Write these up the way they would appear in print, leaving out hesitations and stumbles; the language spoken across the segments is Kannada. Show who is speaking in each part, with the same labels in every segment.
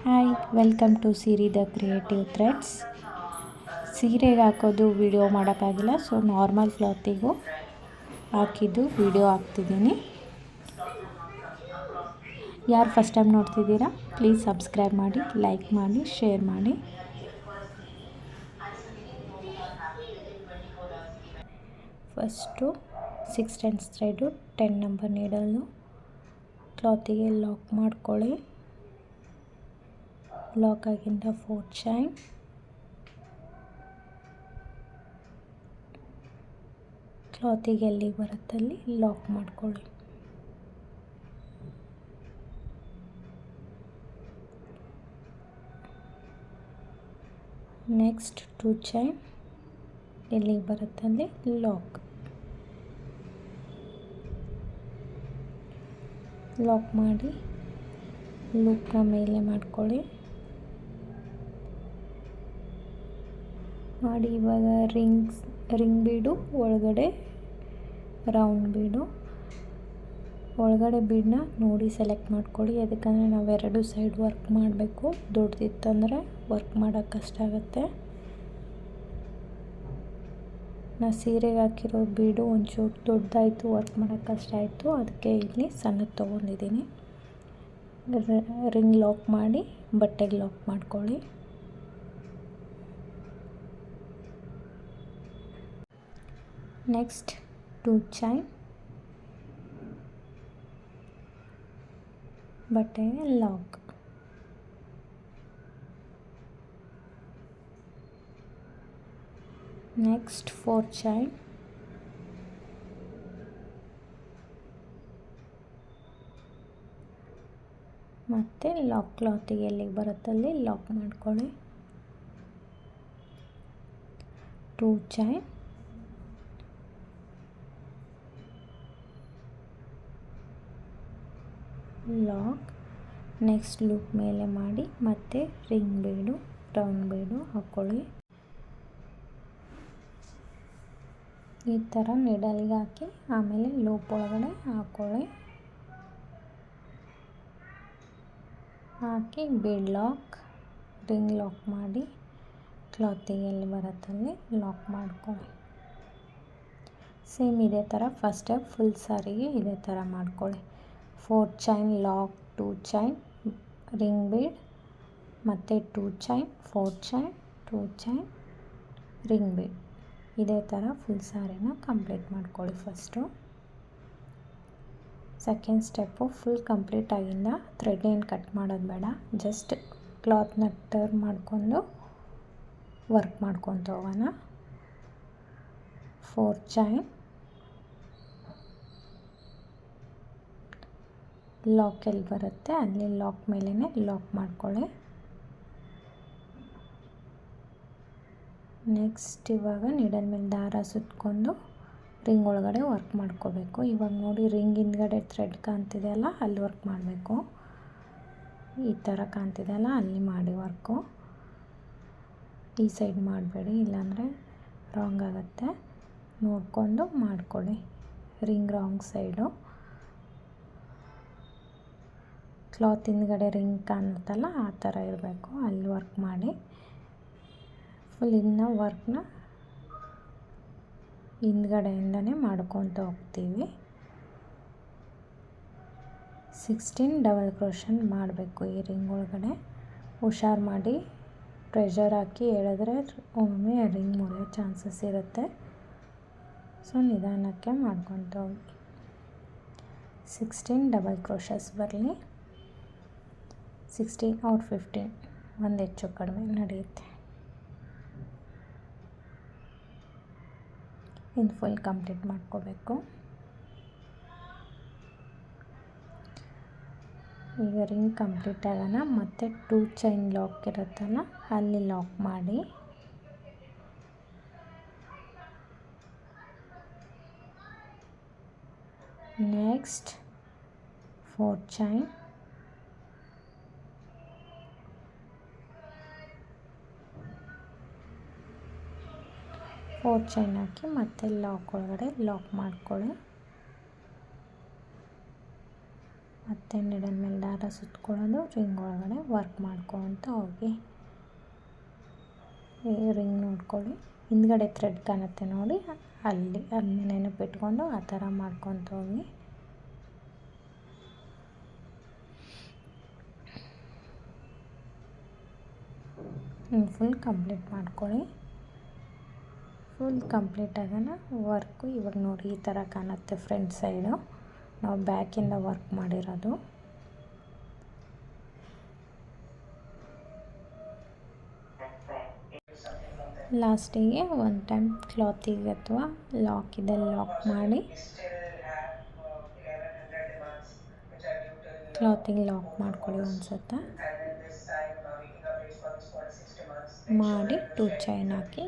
Speaker 1: ಹಾಯ್, ವೆಲ್ಕಮ್ ಟು ಸೀರಿ ದ ಕ್ರಿಯೇಟಿವ್ ಥ್ರೆಡ್ಸ್. ಸೀರೆಗೆ ಹಾಕೋದು ವಿಡಿಯೋ ಮಾಡೋಕ್ಕಾಗಿಲ್ಲ, ಸೊ ನಾರ್ಮಲ್ ಕ್ಲಾತಿಗೂ ಹಾಕಿದ್ದು ವಿಡಿಯೋ ಹಾಕ್ತಿದ್ದೀನಿ. ಯಾರು ಫಸ್ಟ್ ಟೈಮ್ ನೋಡ್ತಿದ್ದೀರಾ ಪ್ಲೀಸ್ ಸಬ್ಸ್ಕ್ರೈಬ್ ಮಾಡಿ, ಲೈಕ್ ಮಾಡಿ, ಶೇರ್ ಮಾಡಿ. ಫಸ್ಟು 6 ಥ್ರೆಡು 10 ನಂಬರ್ ನೀಡಲು ಕ್ಲಾತಿಗೆ ಲಾಕ್ ಮಾಡ್ಕೊಳ್ಳಿ. ಲಾಕ್ ಆಗಿಂದ 4 ಚೈನ್, ಕ್ಲಾತಿಗೆ ಎಲ್ಲಿಗೆ ಬರುತ್ತಲ್ಲಿ ಲಾಕ್ ಮಾಡ್ಕೊಳ್ಳಿ. ನೆಕ್ಸ್ಟ್ 2 ಚೈನ್, ಎಲ್ಲಿಗೆ ಬರುತ್ತಲ್ಲಿ ಲಾಕ್ ಮಾಡಿ ಲೂಪ್ನ ಮೇಲೆ ಮಾಡ್ಕೊಳ್ಳಿ. ಮಾಡಿ ಇವಾಗ ರಿಂಗ್ ಬೀಡು ಒಳಗಡೆ ರೌಂಡ್ ಬೀಡು, ಒಳಗಡೆ ಬೀಡನ್ನ ನೋಡಿ ಸೆಲೆಕ್ಟ್ ಮಾಡ್ಕೊಳ್ಳಿ. ಯಾಕಂದರೆ ನಾವು 2 ಸೈಡ್ ವರ್ಕ್ ಮಾಡಬೇಕು. ದೊಡ್ಡದಿತ್ತಂದರೆ ವರ್ಕ್ ಮಾಡೋಕ್ಕೆ ಕಷ್ಟ ಆಗುತ್ತೆ. ನಾ ಸೀರೆಗೆ ಹಾಕಿರೋ ಬೀಡು ಒಂಚೂರು ದೊಡ್ಡದಾಯಿತು, ವರ್ಕ್ ಮಾಡೋಕ್ಕೆ ಕಷ್ಟ ಆಯಿತು, ಅದಕ್ಕೆ ಇಲ್ಲಿ ಸಣ್ಣದು ತೊಗೊಂಡಿದ್ದೀನಿ. ರಿಂಗ್ ಲಾಕ್ ಮಾಡಿ ಬಟ್ಟೆಗೆ ಲಾಕ್ ಮಾಡ್ಕೊಳ್ಳಿ. ನೆಕ್ಸ್ಟ್ 2 ಚೈನ್, ಬಟ್ಟೆಗೆ ಲಾಕ್. ನೆಕ್ಸ್ಟ್ 4 ಚೈನ್, ಮತ್ತು ಲಾಕ್. ಕ್ಲಾತಿಗೆ ಎಲ್ಲಿಗೆ ಬರುತ್ತಲ್ಲಿ ಲಾಕ್ ಮಾಡ್ಕೊಳ್ಳಿ. 2 ಚೈನ್, ಲಾಕ್. ನೆಕ್ಸ್ಟ್ ಲೂಪ್ ಮೇಲೆ ಮಾಡಿ ಮತ್ತೆ ರಿಂಗ್ ಬೀಡು ರೌಂಡ್ ಬೀಡು ಹಾಕ್ಕೊಳ್ಳಿ. ಈ ಥರ ನೀಡಲ್ಗೆ ಹಾಕಿ ಆಮೇಲೆ ಲೂಪ್ ಒಳಗಡೆ ಹಾಕ್ಕೊಳ್ಳಿ. ಹಾಕಿ ಬೀಡ್ ಲಾಕ್, ರಿಂಗ್ ಲಾಕ್ ಮಾಡಿ ಕ್ಲಾತಿಗೆ ಎಲ್ಲಿ ಬರುತ್ತಲ್ಲಿ ಲಾಕ್ ಮಾಡ್ಕೊಳ್ಳಿ. ಸೇಮ್ ಇದೇ ಥರ ಫಸ್ಟ್ ಸ್ಟೆಪ್ ಫುಲ್ ಸಾರಿಗೆ ಇದೇ ಥರ ಮಾಡ್ಕೊಳ್ಳಿ. 4 chain lock, 2 chain ring bead, ಮತ್ತು 2 chain 4 chain 2 chain ring bead. ಇದೇ ಥರ ಫುಲ್ ಸಾರಿನ ಕಂಪ್ಲೀಟ್ ಮಾಡ್ಕೊಳ್ಳಿ. First second step full complete ಆಗಿಂದ ಥ್ರೆಡ್ ಏನು ಕಟ್ ಮಾಡೋದು ಬೇಡ, ಜಸ್ಟ್ ಕ್ಲಾತ್ನ ಟರ್ನ್ ಮಾಡ್ಕೊಂಡು ವರ್ಕ್ ಮಾಡ್ಕೊತ ಹೋಗೋಣ. 4 ಚೈನ್, ಲಾಕ್ ಎಲ್ಲಿ ಬರುತ್ತೆ ಅಲ್ಲಿ ಲಾಕ್ ಮೇಲೇ ಲಾಕ್ ಮಾಡ್ಕೊಳ್ಳಿ. ನೆಕ್ಸ್ಟ್ ಇವಾಗ ನೀಡಲ್ ಮೇಲೆ ದಾರ ಸುತ್ಕೊಂಡು ರಿಂಗ್ ಒಳಗಡೆ ವರ್ಕ್ ಮಾಡ್ಕೋಬೇಕು. ಇವಾಗ ನೋಡಿ ರಿಂಗ್ ಹಿಂದ್ಗಡೆ ಥ್ರೆಡ್ ಕಾಣ್ತಿದೆ ಅಲ್ಲ, ಅಲ್ಲಿ ವರ್ಕ್ ಮಾಡಬೇಕು. ಈ ಥರ ಕಾಣ್ತಿದೆ ಅಲ್ಲ, ಅಲ್ಲಿ ಮಾಡಿ ವರ್ಕು. ಈ ಸೈಡ್ ಮಾಡಬೇಡಿ, ಇಲ್ಲಾಂದರೆ ರಾಂಗ್ ಆಗುತ್ತೆ. ನೋಡಿಕೊಂಡು ಮಾಡ್ಕೊಳ್ಳಿ. ರಿಂಗ್ ರಾಂಗ್ ಸೈಡು, ಕ್ಲಾತ್ ಹಿಂದ್ಗಡೆ ರಿಂಗ್ ಕಾಣುತ್ತಲ್ಲ ಆ ಥರ ಇರಬೇಕು, ಅಲ್ಲಿ ವರ್ಕ್ ಮಾಡಿ. ಫುಲ್ ಇನ್ನು ವರ್ಕ್ನ ಹಿಂದ್ಗಡೆಯಿಂದನೇ ಮಾಡ್ಕೊತ ಹೋಗ್ತೀವಿ. 16 ಡಬಲ್ ಕ್ರೋಷನ್ ಮಾಡಬೇಕು ಈ ರಿಂಗ್ ಒಳಗಡೆ. ಹುಷಾರು ಮಾಡಿ, ಪ್ರೆಷರ್ ಹಾಕಿ ಎಳೆದ್ರೆ ಒಮ್ಮೆ ರಿಂಗ್ ಮುರಿಯೋ ಚಾನ್ಸಸ್ ಇರುತ್ತೆ. ಸೊ ನಿಧಾನಕ್ಕೆ ಮಾಡ್ಕೊತ ಹೋಗಿ. 16 ಡಬಲ್ ಕ್ರೋಷಸ್ ಬರಲಿ. 16 or 15 ಒಂದು ಹೆಚ್ಚು ಕಡಿಮೆ ನಡೆಯುತ್ತೆ. ಇನ್ನು ಫುಲ್ ಕಂಪ್ಲೀಟ್ ಮಾಡ್ಕೋಬೇಕು. ಈಗ ರಿಂಗ್ ಕಂಪ್ಲೀಟ್ ಆಗೋಣ. ಮತ್ತು 2 ಚೈನ್ ಲಾಕ್ ಇರುತ್ತಲ್ಲ ಅಲ್ಲಿ ಲಾಕ್ ಮಾಡಿ. ನೆಕ್ಸ್ಟ್ 4 ಚೈನ್, ಚೈನ್ ಹಾಕಿ ಮತ್ತೆ ಲಾಕ್ ಒಳಗಡೆ ಲಾಕ್ ಮಾಡ್ಕೊಳ್ಳಿ. ಮತ್ತು ಮತ್ತೆ ನೀಡಲ್ ಮೇಲೆ ದಾರ ಸುತ್ಕೊಳ್ಳೋದು, ರಿಂಗ್ ಒಳಗಡೆ ವರ್ಕ್ ಮಾಡ್ಕೊತ ಹೋಗಿ. ರಿಂಗ್ ನೋಡ್ಕೊಳ್ಳಿ, ಹಿಂದ್ಗಡೆ ಥ್ರೆಡ್ ಕಾಣುತ್ತೆ ನೋಡಿ, ಅಲ್ಲಿ ಅದನ್ನ ನೆನಪಿಟ್ಕೊಂಡು ಆ ಥರ ಮಾಡ್ಕೊತ ಹೋಗಿ. ಫುಲ್ ಕಂಪ್ಲೀಟ್ ಮಾಡ್ಕೊಳ್ಳಿ. ಫುಲ್ ಕಂಪ್ಲೀಟ್ ಆಗೋಣ ವರ್ಕು. ಇವಾಗ ನೋಡಿ ಈ ಥರ ಕಾಣುತ್ತೆ ಫ್ರಂಟ್ ಸೈಡು, ನಾವು ಬ್ಯಾಕಿಂದ ವರ್ಕ್ ಮಾಡಿರೋದು. ಲಾಸ್ಟಿಗೆ ಒನ್ ಟೈಮ್ ಕ್ಲಾತಿಗೆ ಅಥವಾ ಲಾಕಿದಲ್ಲಿ ಲಾಕ್ ಮಾಡಿ, ಕ್ಲಾತಿಗೆ ಲಾಕ್ ಮಾಡ್ಕೊಳ್ಳಿ ಒಂದು ಸತ ಮಾಡಿ 2 ಚೈನ್ ಹಾಕಿ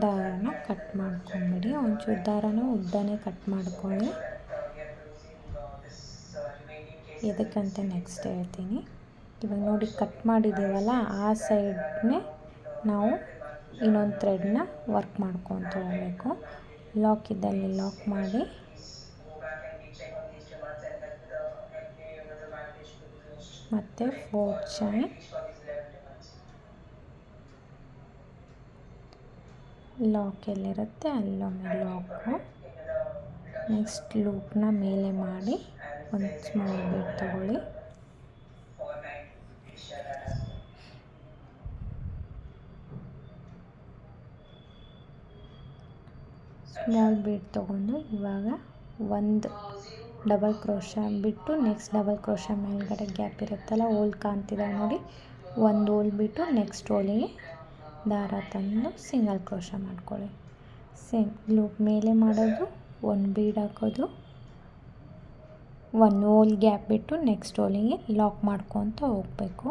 Speaker 1: ದಾರನ ಕಟ್ ಮಾಡ್ಕೊಂಬಿಡಿ. ಒಂಚೂರು ದಾರನ ಉದ್ದನೇ ಕಟ್ ಮಾಡ್ಕೊಳ್ಳಿ, ಎದಕ್ಕಂತ ನೆಕ್ಸ್ಟ್ ಹೇಳ್ತೀನಿ. ಇವಾಗ ನೋಡಿ ಕಟ್ ಮಾಡಿದ್ದೀವಲ್ಲ, ಆ ಸೈಡ್ನೇ ನಾವು ಇನ್ನೊಂದು ಥ್ರೆಡ್ನ ವರ್ಕ್ ಮಾಡ್ಕೊತ ಹೋಗಬೇಕು. ಲಾಕ್ ಇದ್ದಲ್ಲಿ ಲಾಕ್ ಮಾಡಿ, ಮತ್ತು 4 ಚೈನ್ ಲಾಕ್ ಎಲ್ಲಿರುತ್ತೆ ಅಲ್ಲೊಮ್ಮೆ ಲಾಕು. ನೆಕ್ಸ್ಟ್ ಲೂಪ್ನ ಮೇಲೆ ಮಾಡಿ ಒಂದು ಸ್ಮಾಲ್ ಬೀಡ್ ತಗೊಳ್ಳಿ, ಸ್ಮಾಲ್ ಬೀಡ್ ತೊಗೊಂಡು ಇವಾಗ ಒಂದು ಡಬಲ್ ಕ್ರೋಶ ಬಿಟ್ಟು ನೆಕ್ಸ್ಟ್ ಡಬಲ್ ಕ್ರೋಶ ಮೇಲ್ಗಡೆ ಗ್ಯಾಪ್ ಇರುತ್ತಲ್ಲ, ಹೋಲ್ ಕಾಣ್ತಿದೆ ನೋಡಿ, ಒಂದು ಹೋಲ್ ಬಿಟ್ಟು ನೆಕ್ಸ್ಟ್ ಹೋಲಿಗೆ ದಾರ ತಂದು ಸಿಂಗಲ್ ಕ್ರೋಶ ಮಾಡ್ಕೊಳ್ಳಿ. ಸೇಮ್ ಲೂಪ್ ಮೇಲೆ ಮಾಡೋದು, ಒಂದು ಬೀಡ್ ಹಾಕೋದು, ಒಂದು ಹೋಲ್ ಗ್ಯಾಪ್ ಬಿಟ್ಟು ನೆಕ್ಸ್ಟ್ ಹೋಲಿಗೆ ಲಾಕ್ ಮಾಡ್ಕೊತ ಹೋಗಬೇಕು.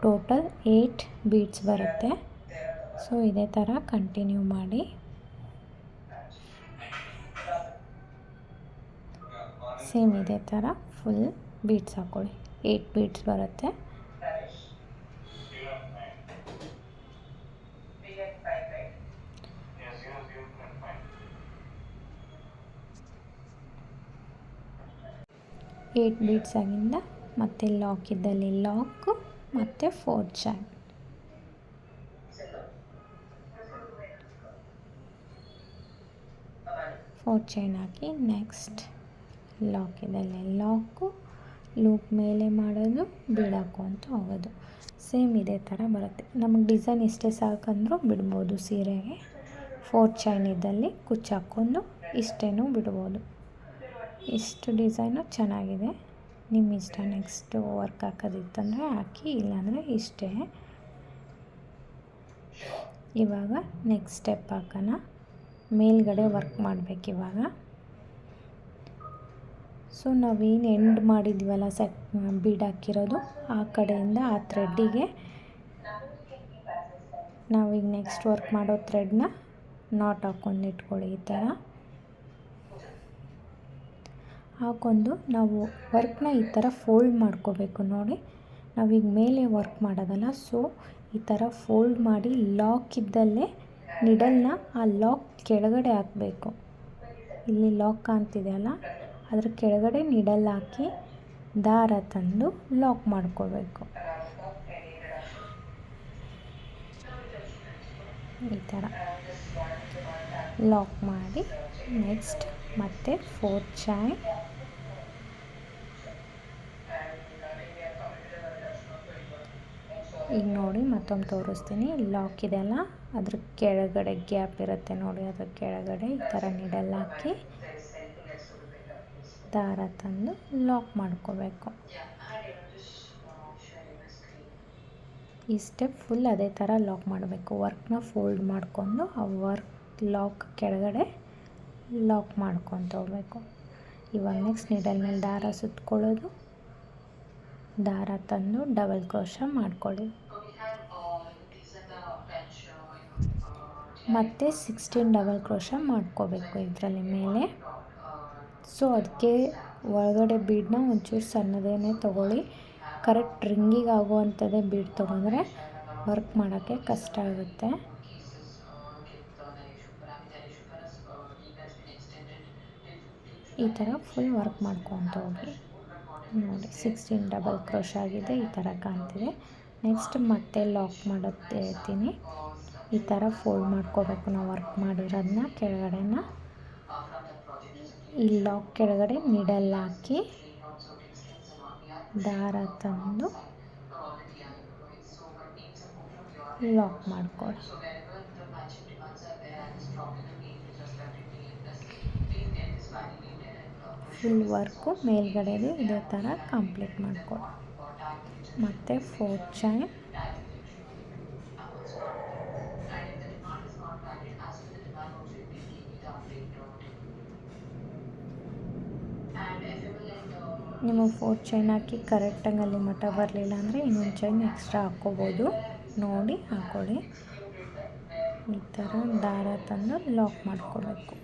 Speaker 1: ಟೋಟಲ್ 8 ಬೀಡ್ಸ್ ಬರುತ್ತೆ. ಸೊ ಇದೇ ಥರ ಕಂಟಿನ್ಯೂ ಮಾಡಿ. ಸೇಮ್ ಇದೇ ಥರ ಫುಲ್ ಬೀಡ್ಸ್ ಹಾಕ್ಕೊಳ್ಳಿ, 8 ಬೀಡ್ಸ್ ಬರುತ್ತೆ. ಏಟ್ ಬೀಡ್ಸ್ ಆಗಿಂದ ಮತ್ತೆ ಲಾಕ್ ಇದ್ದಲ್ಲಿ ಲಾಕು ಮತ್ತು 4 ಚೈನ್. ಹಾಕಿ ನೆಕ್ಸ್ಟ್ ಲಾಕ್ ಇದ್ದಲ್ಲಿ ಲಾಕು, ಲೂಪ್ ಮೇಲೆ ಮಾಡೋದು, ಬೀಡ್ ಹಾಕ್ಕೊಂತ ಹೋಗೋದು. ಸೇಮ್ ಇದೇ ಥರ ಬರುತ್ತೆ. ನಮಗೆ ಡಿಸೈನ್ ಇಷ್ಟೇ ಸಾಕಂದ್ರೂ ಬಿಡ್ಬೋದು. ಸೀರೆಗೆ 4 ಚೈನ್ ಇದ್ದಲ್ಲಿ ಕುಚ್ಚು ಹಾಕ್ಕೊಂಡು ಇಷ್ಟೇನೂ ಬಿಡ್ಬೋದು. ಇಷ್ಟು ಡಿಸೈನು ಚೆನ್ನಾಗಿದೆ, ನಿಮ್ಮ ಇಷ್ಟ. ನೆಕ್ಸ್ಟು ವರ್ಕ್ ಹಾಕೋದಿತ್ತಂದರೆ ಹಾಕಿ, ಇಲ್ಲಾಂದರೆ ಇಷ್ಟೇ. ಇವಾಗ ನೆಕ್ಸ್ಟ್ ಸ್ಟೆಪ್ ಹಾಕೋಣ. ಮೇಲ್ಗಡೆ ವರ್ಕ್ ಮಾಡಬೇಕಿವಾಗ. ಸೊ ನಾವೇನು ಎಂಡ್ ಮಾಡಿದ್ವಲ್ಲ ಬೀಡ್ ಹಾಕಿರೋದು, ಆ ಕಡೆಯಿಂದ ಆ ಥ್ರೆಡ್ಡಿಗೆ ನಾವೀಗ ನೆಕ್ಸ್ಟ್ ವರ್ಕ್ ಮಾಡೋ ಥ್ರೆಡ್ನ ನಾಟ್ ಹಾಕ್ಕೊಂಡು ಇಟ್ಕೊಳ್ಳಿ. ಈ ಥರ ಹಾಕ್ಕೊಂಡು ನಾವು ವರ್ಕ್ನ ಈ ಥರ ಫೋಲ್ಡ್ ಮಾಡ್ಕೋಬೇಕು. ನೋಡಿ ನಾವೀಗ ಮೇಲೆ ವರ್ಕ್ ಮಾಡೋದಲ್ಲ, ಸೊ ಈ ಥರ ಫೋಲ್ಡ್ ಮಾಡಿ ಲಾಕ್ ಇದ್ದಲ್ಲೇ ನಿಡಲ್ನ ಆ ಲಾಕ್ ಕೆಳಗಡೆ ಹಾಕಬೇಕು. ಇಲ್ಲಿ ಲಾಕ್ ಕಾಣ್ತಿದೆಯಲ್ಲ, ಅದ್ರ ಕೆಳಗಡೆ ನಿಡಲ್ ಹಾಕಿ ದಾರ ತಂದು ಲಾಕ್ ಮಾಡ್ಕೋಬೇಕು. ಈ ಥರ ಲಾಕ್ ಮಾಡಿ ನೆಕ್ಸ್ಟ್ ಮತ್ತೆ 4 ಚೈನ್, ಈಗ ನೋಡಿ ಮತ್ತೊಮ್ಮೆ ತೋರಿಸ್ತೀನಿ. ಲಾಕ್ ಇದೆಯಲ್ಲ, ಅದ್ರ ಕೆಳಗಡೆ ಗ್ಯಾಪ್ ಇರುತ್ತೆ ನೋಡಿ, ಅದ್ರ ಕೆಳಗಡೆ ಈ ಥರ ನಿಡಲ್ ಹಾಕಿ ದಾರ ತಂದು ಲಾಕ್ ಮಾಡ್ಕೋಬೇಕು. ಈ ಸ್ಟೆಪ್ ಫುಲ್ ಅದೇ ಥರ ಲಾಕ್ ಮಾಡಬೇಕು. ವರ್ಕ್ನ ಫೋಲ್ಡ್ ಮಾಡಿಕೊಂಡು ಆ ವರ್ಕ್ ಲಾಕ್ ಕೆಳಗಡೆ ಲಾಕ್ ಮಾಡ್ಕೊತ ಹೋಗಬೇಕು. ಇವಾಗ ನೆಕ್ಸ್ಟ್ ನೀಡಲ್ ಮೇಲೆ ದಾರ ಸುತ್ಕೊಳ್ಳೋದು, ದಾರ ತಂದು ಡಬಲ್ ಕ್ರೋಶ ಮಾಡ್ಕೊಳ್ಳಿ. ಮತ್ತು 16 ಡಬಲ್ ಕ್ರೋಶ ಮಾಡ್ಕೋಬೇಕು ಇದರಲ್ಲಿ ಮೇಲೆ. ಸೊ ಅದಕ್ಕೆ ಒಳಗಡೆ ಬೀಡನ್ನ ಒಂಚೂರು ಸಣ್ಣದೇನೆ ತೊಗೊಳ್ಳಿ. ಕರೆಕ್ಟ್ ರಿಂಗಿಗೆ ಆಗುವಂಥದ್ದೇ ಬೀಡ್ ತೊಗೊಂಡ್ರೆ ವರ್ಕ್ ಮಾಡೋಕ್ಕೆ ಕಷ್ಟ ಆಗುತ್ತೆ. ಈ ಥರ ಫುಲ್ ವರ್ಕ್ ಮಾಡ್ಕೊತ ಹೋಗಿ. ನೋಡಿ 16 ಡಬಲ್ ಕ್ರೋಶ ಆಗಿದೆ, ಈ ಥರ ಕಾಣ್ತಿದೆ. ನೆಕ್ಸ್ಟ್ ಮತ್ತೆ ಲಾಕ್ ಮಾಡೋದು ಹೇಳ್ತೀನಿ. ಈ ಥರ ಫೋಲ್ಡ್ ಮಾಡ್ಕೋಬೇಕು ನಾವು ವರ್ಕ್ ಮಾಡಿರೋದನ್ನ ಕೆಳಗಡೆನ. ಈ ಲಾಕ್ ಕೆಳಗಡೆ ನೀಡಲ್ ಹಾಕಿ ದಾರ ತಂದು ಲಾಕ್ ಮಾಡ್ಕೊಳ್ಳಿ. ಫುಲ್ ವರ್ಕು ಮೇಲ್ಗಡೆದು ಇದೇ ಥರ ಕಂಪ್ಲೀಟ್ ಮಾಡ್ಕೊಳ್ಳಿ. ಮತ್ತು 4 ಚೈನ್ ನಿಮಗೆ 4 ಚೈನ್ ಹಾಕಿ ಕರೆಕ್ಟಾಗಿ ಅಲ್ಲಿ ಮಟ್ಟ ಬರಲಿಲ್ಲ ಅಂದರೆ ಇನ್ನೊಂದು ಚೈನ್ ಎಕ್ಸ್ಟ್ರಾ ಹಾಕ್ಕೋಬೋದು. ನೋಡಿ ಹಾಕ್ಕೊಳ್ಳಿ. ಈ ಥರ ದಾರ ತಂದು ಲಾಕ್ ಮಾಡ್ಕೋಬೇಕು.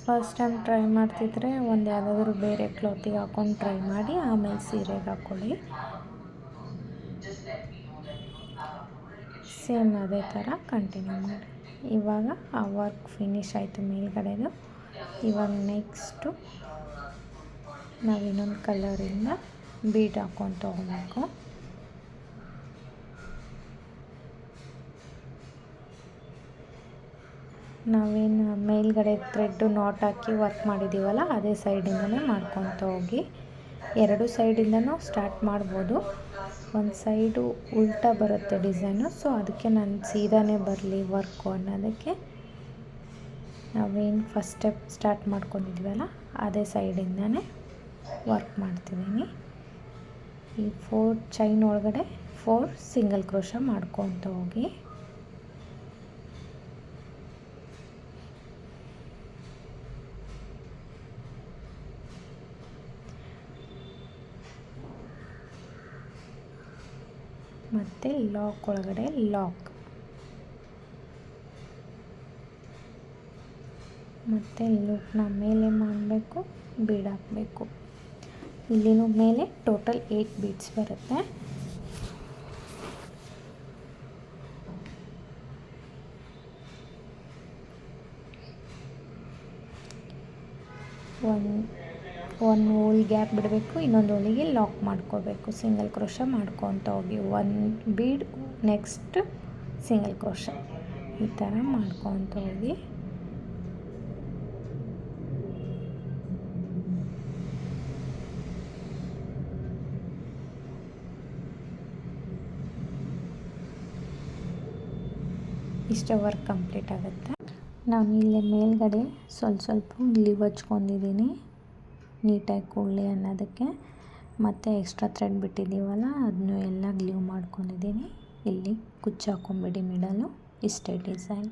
Speaker 1: ಫಸ್ಟ್ ಟೈಮ್ ಟ್ರೈ ಮಾಡ್ತಿದ್ರೆ ಒಂದು ಯಾವುದಾದ್ರೂ ಬೇರೆ ಕ್ಲಾತಿಗೆ ಹಾಕ್ಕೊಂಡು ಟ್ರೈ ಮಾಡಿ, ಆಮೇಲೆ ಸೀರೆಗೆ ಹಾಕ್ಕೊಳ್ಳಿ. ಸೇಮ್ ಅದೇ ಥರ ಕಂಟಿನ್ಯೂ ಮಾಡಿ. ಇವಾಗ ಆ ವರ್ಕ್ ಫಿನಿಶ್ ಆಯಿತು ಮೇಲ್ಗಡೆದು. ಇವಾಗ ನೆಕ್ಸ್ಟು ನಾವು ಇನ್ನೊಂದು ಕಲರಿಂದ ಬೀಡ್ ಹಾಕ್ಕೊಂಡು ಹೋಗಬೇಕು. ನಾವೇನು ಮೇಲ್ಗಡೆ ಥ್ರೆಡ್ಡು ನಾಟ್ ಹಾಕಿ ವರ್ಕ್ ಮಾಡಿದ್ದೀವಲ್ಲ, ಅದೇ ಸೈಡಿಂದನೇ ಮಾಡ್ಕೊತ ಹೋಗಿ. 2 ಸೈಡಿಂದನೂ ಸ್ಟಾರ್ಟ್ ಮಾಡ್ಬೋದು. ಒಂದು ಸೈಡು ಉಲ್ಟಾ ಬರುತ್ತೆ ಡಿಸೈನು, ಸೊ ಅದಕ್ಕೆ ನಾನು ಸೀದಾನೇ ಬರಲಿ ವರ್ಕು ಅನ್ನೋದಕ್ಕೆ ನಾವೇನು ಫಸ್ಟ್ ಸ್ಟೆಪ್ ಸ್ಟಾರ್ಟ್ ಮಾಡ್ಕೊಂಡಿದ್ವಲ್ಲ ಅದೇ ಸೈಡಿಂದನೇ ವರ್ಕ್ ಮಾಡ್ತಿದ್ದೀನಿ. ಈ 4 ಚೈನ್ ಒಳಗಡೆ 4 ಸಿಂಗಲ್ ಕ್ರೋಶ ಮಾಡ್ಕೊತ ಹೋಗಿ. ಮತ್ತು ಲಾಕ್ ಒಳಗಡೆ ಲಾಕ್, ಮತ್ತು ಲೂಪ್ನ ಮೇಲೆ ಮಾಡಬೇಕು, ಬೀಡ್ ಹಾಕಬೇಕು. ಇಲ್ಲಿನೂ ಮೇಲೆ ಟೋಟಲ್ 8 ಬೀಡ್ಸ್ ಬರುತ್ತೆ. ಒಂದು ಹೋಲ್ ಗ್ಯಾಪ್ ಬಿಡಬೇಕು, ಇನ್ನೊಂದು ಹೋಲಿಗೆ ಲಾಕ್ ಮಾಡ್ಕೋಬೇಕು. ಸಿಂಗಲ್ ಕ್ರೋಶ ಮಾಡ್ಕೊತ ಹೋಗಿ 1 ಬೀಡ್, ನೆಕ್ಸ್ಟ್ ಸಿಂಗಲ್ ಕ್ರೋಶ, ಈ ಥರ ಮಾಡ್ಕೊತ ಹೋಗಿ. ಇಷ್ಟೇ ವರ್ಕ್ ಕಂಪ್ಲೀಟ್ ಆಗುತ್ತೆ. ನಾನು ಇಲ್ಲೇ ಮೇಲ್ಗಡೆ ಸ್ವಲ್ಪ ಗ್ಲೀವ್ ಹಚ್ಕೊಂಡಿದ್ದೀನಿ ನೀಟಾಗಿ ಕೂಡಲಿ ಅನ್ನೋದಕ್ಕೆ. ಮತ್ತು ಎಕ್ಸ್ಟ್ರಾ ಥ್ರೆಡ್ ಬಿಟ್ಟಿದ್ದೀವಲ್ಲ ಅದನ್ನು ಎಲ್ಲ ಗ್ಲೀವ್ ಮಾಡ್ಕೊಂಡಿದ್ದೀನಿ. ಇಲ್ಲಿ ಕುಚ್ಚು ಹಾಕ್ಕೊಂಬಿಡಿ ಮಿಡಲು. ಇಷ್ಟೇ ಡಿಸೈನ್.